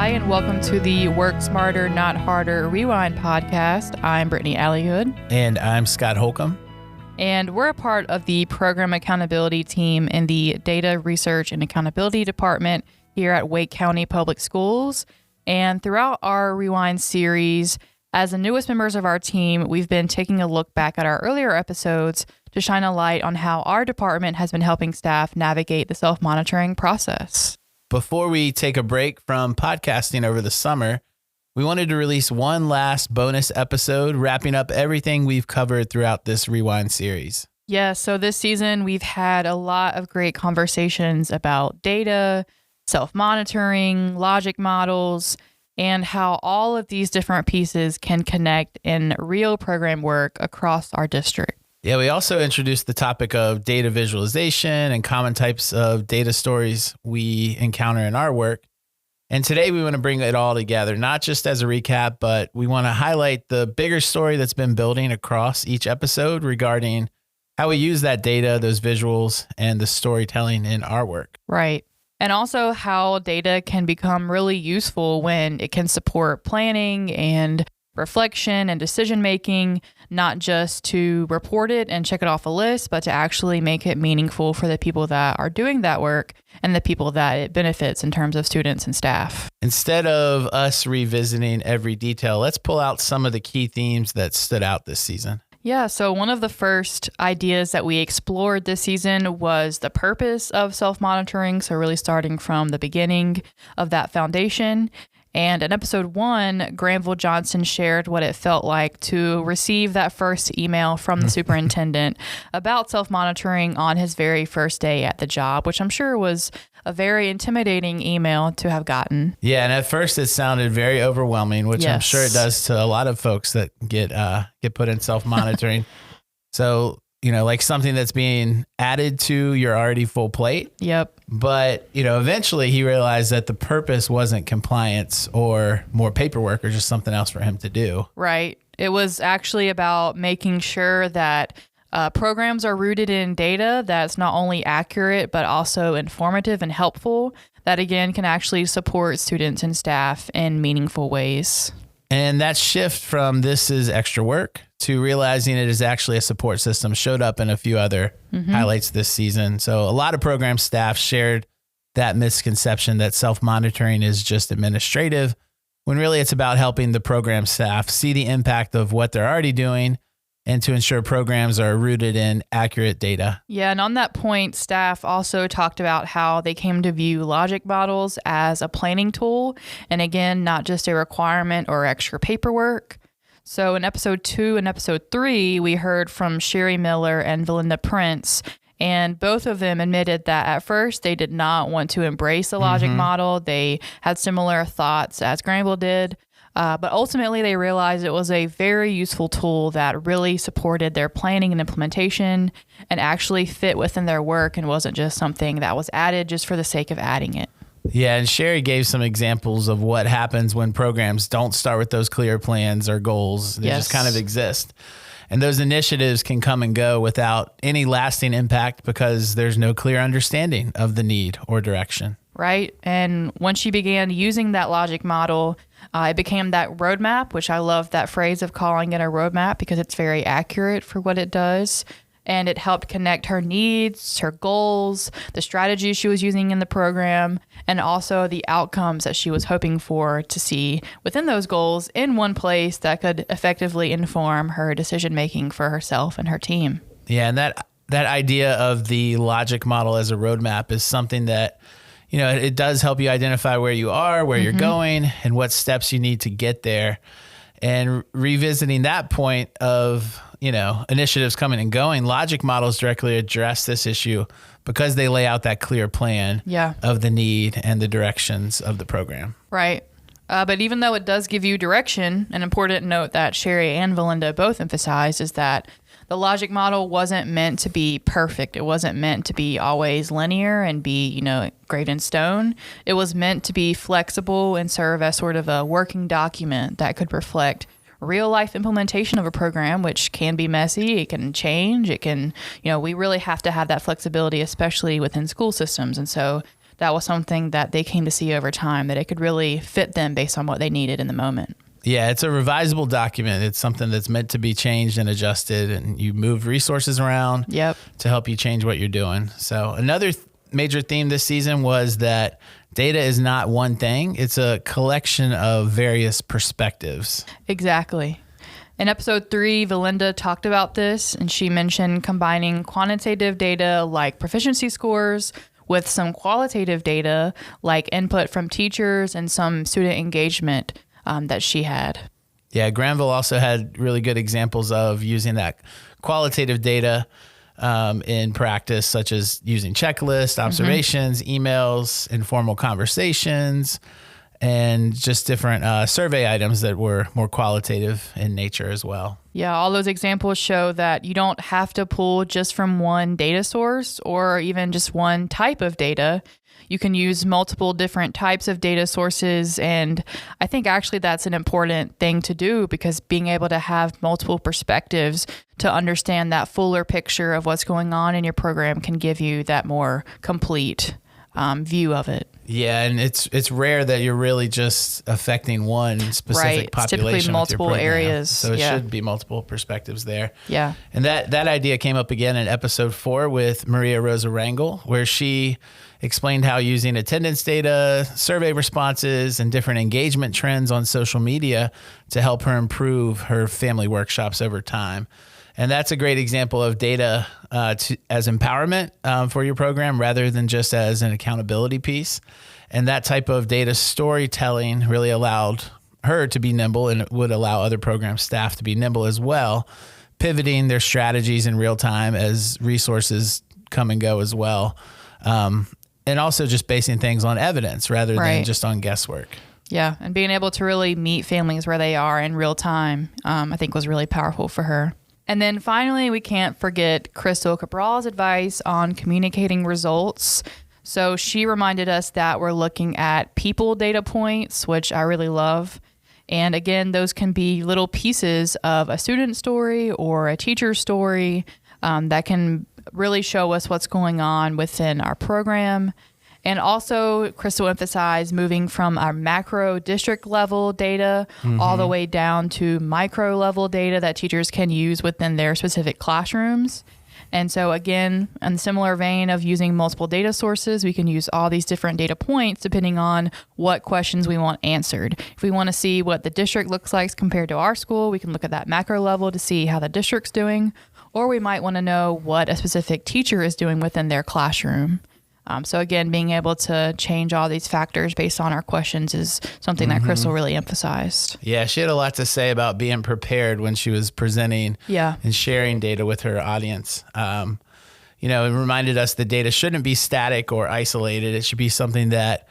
Hi, and welcome to the Work Smarter, Not Harder Rewind podcast. I'm Brittany Alligood. And I'm Scott Holcomb. And we're a part of the Program Accountability team in the Data Research and Accountability Department here at Wake County Public Schools. And throughout our Rewind series, as the newest members of our team, we've been taking a look back at our earlier episodes to shine a light on how our department has been helping staff navigate the self-monitoring process. Before we take a break from podcasting over the summer, we wanted to release one last bonus episode, wrapping up everything we've covered throughout this Rewind series. Yeah, so this season we've had a lot of great conversations about data, self-monitoring, logic models, and how all of these different pieces can connect in real program work across our district. Yeah, we also introduced the topic of data visualization and common types of data stories we encounter in our work. And today we want to bring it all together, not just as a recap, but we want to highlight the bigger story that's been building across each episode regarding how we use that data, those visuals, and the storytelling in our work. Right. And also how data can become really useful when it can support planning and reflection and decision making, not just to report it and check it off a list, but to actually make it meaningful for the people that are doing that work and the people that it benefits in terms of students and staff. Instead of us revisiting every detail, let's pull out some of the key themes that stood out this season. Yeah, so one of the first ideas that we explored this season was the purpose of self-monitoring. So really starting from the beginning of that foundation. And in episode 1, Granville Johnson shared what it felt like to receive that first email from the superintendent about self-monitoring on his very first day at the job, which I'm sure was a very intimidating email to have gotten. Yeah, and at first it sounded very overwhelming, which I'm sure it does to a lot of folks that get put in self-monitoring. So, like something that's being added to your already full plate. Yep. But, eventually he realized that the purpose wasn't compliance or more paperwork or just something else for him to do. Right. It was actually about making sure that programs are rooted in data that's not only accurate, but also informative and helpful, that again can actually support students and staff in meaningful ways. And that shift from this is extra work to realizing it is actually a support system showed up in a few other highlights this season. So a lot of program staff shared that misconception that self-monitoring is just administrative, when really it's about helping the program staff see the impact of what they're already doing and to ensure programs are rooted in accurate data. Yeah, and on that point, staff also talked about how they came to view logic models as a planning tool, and again, not just a requirement or extra paperwork. So in episode 2 and episode 3, we heard from Sherry Miller and Valinda Prince, and both of them admitted that at first they did not want to embrace the logic model. They had similar thoughts as Granville did. But ultimately, they realized it was a very useful tool that really supported their planning and implementation and actually fit within their work and wasn't just something that was added just for the sake of adding it. Yeah, and Sherry gave some examples of what happens when programs don't start with those clear plans or goals. They just kind of exist. And those initiatives can come and go without any lasting impact because there's no clear understanding of the need or direction. Right. And once she began using that logic model, it became that roadmap, which I love that phrase of calling it a roadmap because it's very accurate for what it does. And it helped connect her needs, her goals, the strategies she was using in the program, and also the outcomes that she was hoping for to see within those goals in one place that could effectively inform her decision-making for herself and her team. Yeah, and that idea of the logic model as a roadmap is something that it does help you identify where you are, where you're going, and what steps you need to get there. And revisiting that point of, initiatives coming and going, logic models directly address this issue because they lay out that clear plan of the need and the directions of the program. Right. But even though it does give you direction, an important note that Sherry and Valinda both emphasized is that the logic model wasn't meant to be perfect. It wasn't meant to be always linear and be, engraved in stone. It was meant to be flexible and serve as sort of a working document that could reflect real life implementation of a program, which can be messy. It can change. It can, we really have to have that flexibility, especially within school systems. And so that was something that they came to see over time, that it could really fit them based on what they needed in the moment. Yeah, it's a revisable document. It's something that's meant to be changed and adjusted, and you move resources around to help you change what you're doing. So another major theme this season was that data is not one thing. It's a collection of various perspectives. Exactly. In episode 3, Valinda talked about this, and she mentioned combining quantitative data like proficiency scores with some qualitative data like input from teachers and some student engagement that she had. Yeah, Granville also had really good examples of using that qualitative data in practice, such as using checklists, observations, emails, informal conversations, and just different survey items that were more qualitative in nature as well. Yeah, all those examples show that you don't have to pull just from one data source or even just one type of data. You can use multiple different types of data sources, and I think actually that's an important thing to do, because being able to have multiple perspectives to understand that fuller picture of what's going on in your program can give you that more complete view of it. Yeah, and it's rare that you're really just affecting one specific population. It's typically multiple areas. So it should be multiple perspectives there. Yeah. And that idea came up again in episode 4 with Maria Rosa Rangel, where she explained how using attendance data, survey responses, and different engagement trends on social media to help her improve her family workshops over time. And that's a great example of data as empowerment for your program rather than just as an accountability piece. And that type of data storytelling really allowed her to be nimble, and it would allow other program staff to be nimble as well, pivoting their strategies in real time as resources come and go as well. And also just basing things on evidence rather than just on guesswork. Yeah, and being able to really meet families where they are in real time, I think was really powerful for her. And then finally, we can't forget Crystal Cabral's advice on communicating results. So she reminded us that we're looking at people data points, which I really love. And again, those can be little pieces of a student story or a teacher story that can really show us what's going on within our program. And also, Crystal emphasized moving from our macro district level data all the way down to micro level data that teachers can use within their specific classrooms. And so again, in a similar vein of using multiple data sources, we can use all these different data points depending on what questions we want answered. If we want to see what the district looks like compared to our school, we can look at that macro level to see how the district's doing. Or we might want to know what a specific teacher is doing within their classroom. So again, being able to change all these factors based on our questions is something that Crystal really emphasized. Yeah, she had a lot to say about being prepared when she was presenting and sharing data with her audience. It reminded us that data shouldn't be static or isolated. It should be something that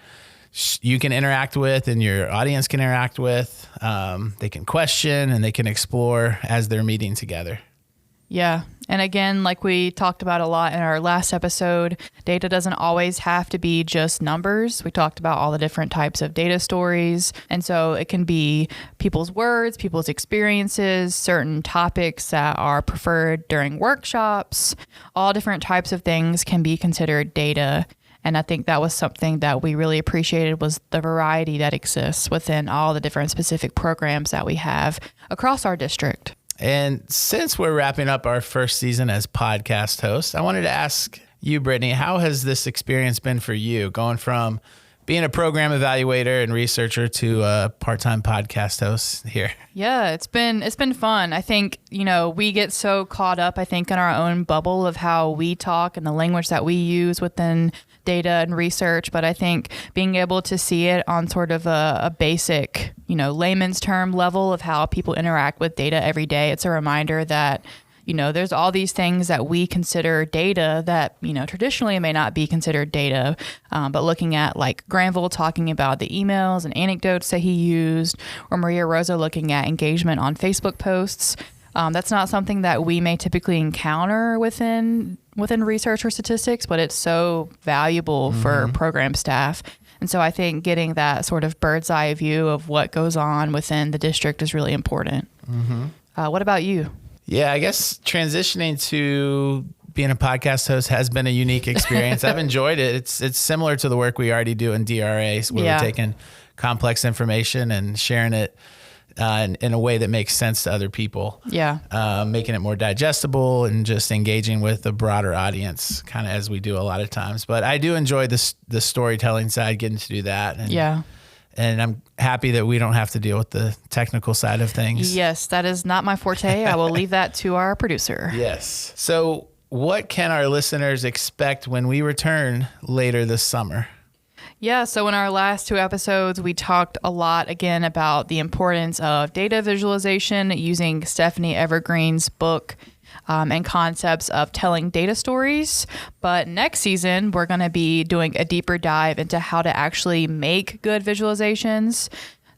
you can interact with and your audience can interact with. They can question and they can explore as they're meeting together. Yeah. And again, like we talked about a lot in our last episode, data doesn't always have to be just numbers. We talked about all the different types of data stories. And so it can be people's words, people's experiences, certain topics that are preferred during workshops. All different types of things can be considered data. And I think that was something that we really appreciated, was the variety that exists within all the different specific programs that we have across our district. And since we're wrapping up our first season as podcast hosts, I wanted to ask you, Brittany, how has this experience been for you, going from being a program evaluator and researcher to a part-time podcast host here? Yeah, it's been fun. I think, we get so caught up, in our own bubble of how we talk and the language that we use within data and research. But I think being able to see it on sort of a basic, layman's term level of how people interact with data every day, it's a reminder that there's all these things that we consider data that, traditionally may not be considered data. But looking at like Granville talking about the emails and anecdotes that he used, or Maria Rosa looking at engagement on Facebook posts, that's not something that we may typically encounter within research or statistics, but it's so valuable for program staff. And so I think getting that sort of bird's eye view of what goes on within the district is really important. What about you? Yeah, I guess transitioning to being a podcast host has been a unique experience. I've enjoyed it. It's similar to the work we already do in DRAs, where we're taking complex information and sharing it in a way that makes sense to other people. Yeah. Making it more digestible and just engaging with a broader audience, kind of as we do a lot of times. But I do enjoy the storytelling side, getting to do that. And I'm happy that we don't have to deal with the technical side of things. Yes, that is not my forte. I will leave that to our producer. Yes. So what can our listeners expect when we return later this summer? Yeah, so in our last 2 episodes, we talked a lot again about the importance of data visualization using Stephanie Evergreen's book and concepts of telling data stories. But next season, we're going to be doing a deeper dive into how to actually make good visualizations.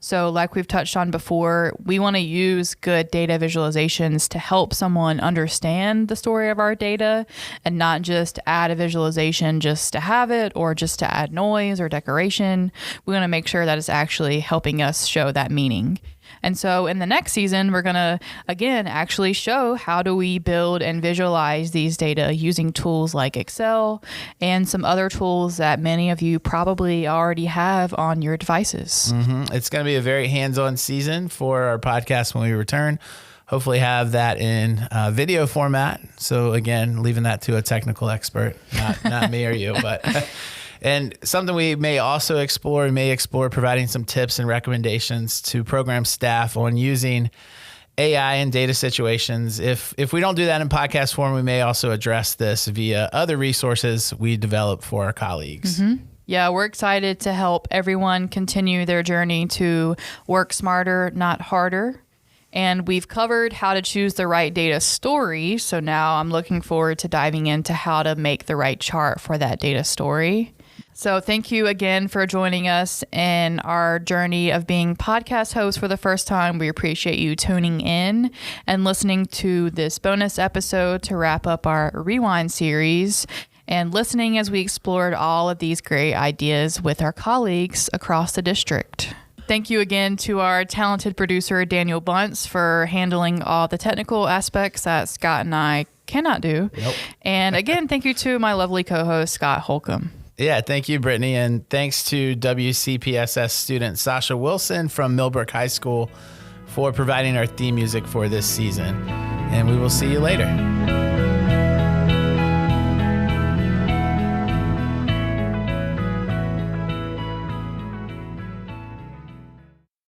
So like we've touched on before, we want to use good data visualizations to help someone understand the story of our data and not just add a visualization just to have it or just to add noise or decoration. We want to make sure that it's actually helping us show that meaning. And so in the next season, we're going to, again, actually show how do we build and visualize these data using tools like Excel and some other tools that many of you probably already have on your devices. Mm-hmm. It's going to be a very hands-on season for our podcast when we return. Hopefully have that in video format. So again, leaving that to a technical expert, not me or you, but... And something we may also explore, providing some tips and recommendations to program staff on using AI in data situations. If we don't do that in podcast form, we may also address this via other resources we develop for our colleagues. Mm-hmm. Yeah, we're excited to help everyone continue their journey to work smarter, not harder. And we've covered how to choose the right data story. So now I'm looking forward to diving into how to make the right chart for that data story. So thank you again for joining us in our journey of being podcast hosts for the first time. We appreciate you tuning in and listening to this bonus episode to wrap up our Rewind series and listening as we explored all of these great ideas with our colleagues across the district. Thank you again to our talented producer, Daniel Bunce, for handling all the technical aspects that Scott and I cannot do. Nope. And again, thank you to my lovely co-host, Scott Holcomb. Yeah, thank you, Brittany. And thanks to WCPSS student Sasha Wilson from Millbrook High School for providing our theme music for this season. And we will see you later.